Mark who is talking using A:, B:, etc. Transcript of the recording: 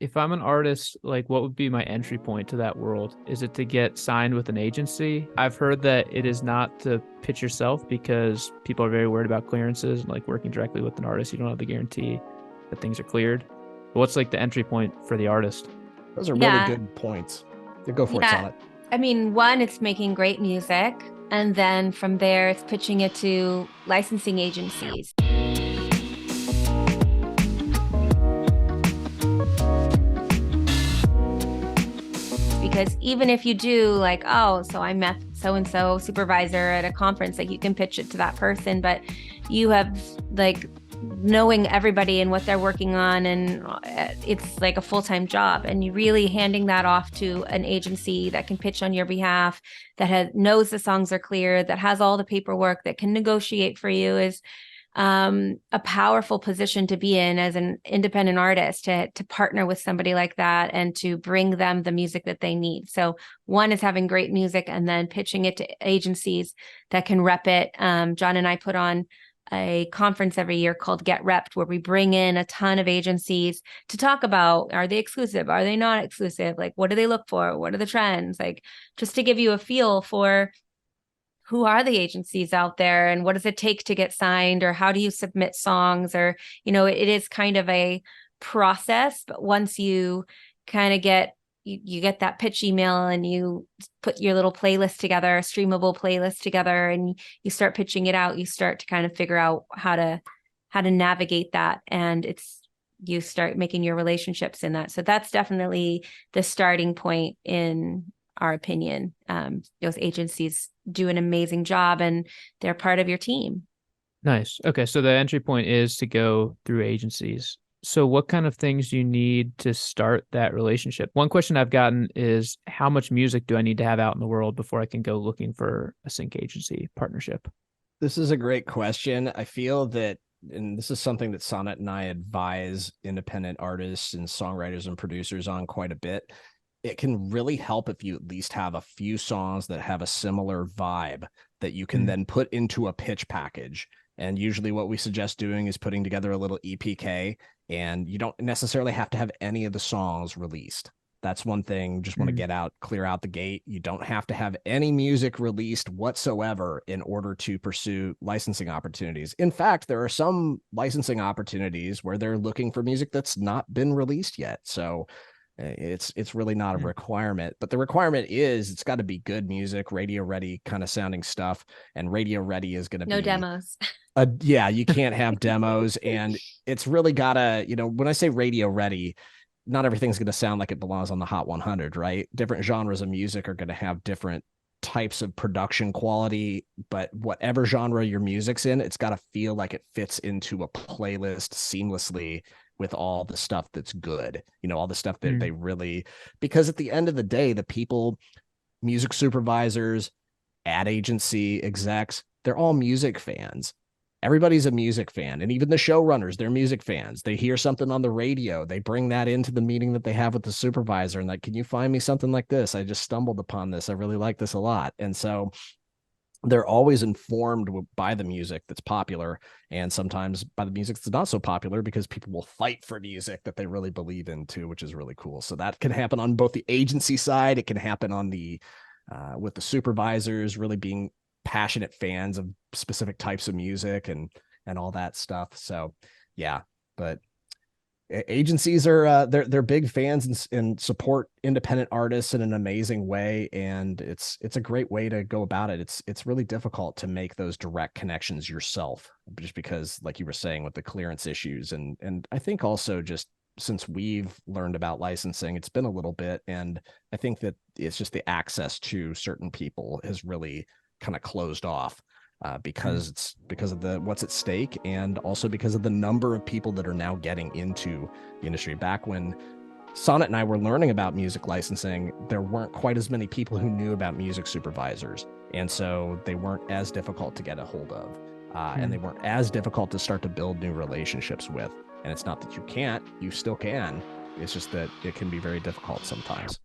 A: If I'm an artist, like what would be my entry point to that world? Is it to get signed with an agency? I've heard that it is not to pitch yourself because people are very worried about clearances and like working directly with an artist. You don't have the guarantee that things are cleared. But what's like the entry point for the artist?
B: Those are really
C: Yeah.
B: good points. Yeah, go for it,
C: Yeah.
B: Sonnet.
C: I mean, one, it's making great music. And then from there, it's pitching it to licensing agencies. Because even if you do like, oh, so I met so and so supervisor at a conference, like you can pitch it to that person, but you have like knowing everybody and what they're working on, and it's like a full-time job, and you really handing that off to an agency that can pitch on your behalf, that knows the songs are clear, that has all the paperwork, that can negotiate for you, is a powerful position to be in as an independent artist, to partner with somebody like that and to bring them the music that they need. So one is having great music and then pitching it to agencies that can rep it. John and I put on a conference every year called Get Repped, where we bring in a ton of agencies to talk about, are they exclusive? Are they not exclusive? Like, what do they look for? What are the trends? Like, just to give you a feel for who are the agencies out there and what does it take to get signed, or how do you submit songs, or, it is kind of a process. But once you kind of you get that pitch email and you put your little playlist together, a streamable playlist together, and you start pitching it out, you start to kind of figure out how to navigate that. And you start making your relationships in that. So that's definitely the starting point, in our opinion. Those agencies do an amazing job and they're part of your team.
A: Nice. Okay, so the entry point is to go through agencies. So what kind of things do you need to start that relationship? One question I've gotten is how much music do I need to have out in the world before I can go looking for a sync agency partnership?
B: This is a great question. I feel that, and this is something that Sonnet and I advise independent artists and songwriters and producers on quite a bit. It can really help if you at least have a few songs that have a similar vibe that you can then put into a pitch package. And usually what we suggest doing is putting together a little EPK, and you don't necessarily have to have any of the songs released. That's one thing. Just want to clear out the gate. You don't have to have any music released whatsoever in order to pursue licensing opportunities. In fact, there are some licensing opportunities where they're looking for music that's not been released yet. So it's really not a requirement, but the requirement is it's got to be good music, radio ready kind of sounding stuff. And radio ready is going to
C: No
B: be
C: demos.
B: yeah, you can't have demos. And it's really gotta, when I say radio ready, not everything's going to sound like it belongs on the Hot 100, right? Different genres of music are going to have different types of production quality, but whatever genre your music's in, it's got to feel like it fits into a playlist seamlessly with all the stuff that's good, all the stuff that they really, because at the end of the day, the people, music supervisors, ad agency execs, they're all music fans. Everybody's a music fan. And even the showrunners, they're music fans. They hear something on the radio. They bring that into the meeting that they have with the supervisor and like, can you find me something like this? I just stumbled upon this. I really like this a lot. And so they're always informed by the music that's popular, and sometimes by the music that's not so popular, because people will fight for music that they really believe in too, which is really cool. So that can happen on both the agency side. It can happen on the with the supervisors really being passionate fans of specific types of music and all that stuff. So yeah, but agencies are they're big fans and support independent artists in an amazing way, and it's a great way to go about it. It's really difficult to make those direct connections yourself, just because, like you were saying, with the clearance issues, and I think also just since we've learned about licensing, it's been a little bit, and I think that it's just the access to certain people has really kind of closed off. Because of the what's at stake, and also because of the number of people that are now getting into the industry. Back when Sonnet and I were learning about music licensing, there weren't quite as many people who knew about music supervisors, and so they weren't as difficult to get a hold of, and they weren't as difficult to start to build new relationships with. And it's not that you can't, you still can. It's just that it can be very difficult sometimes.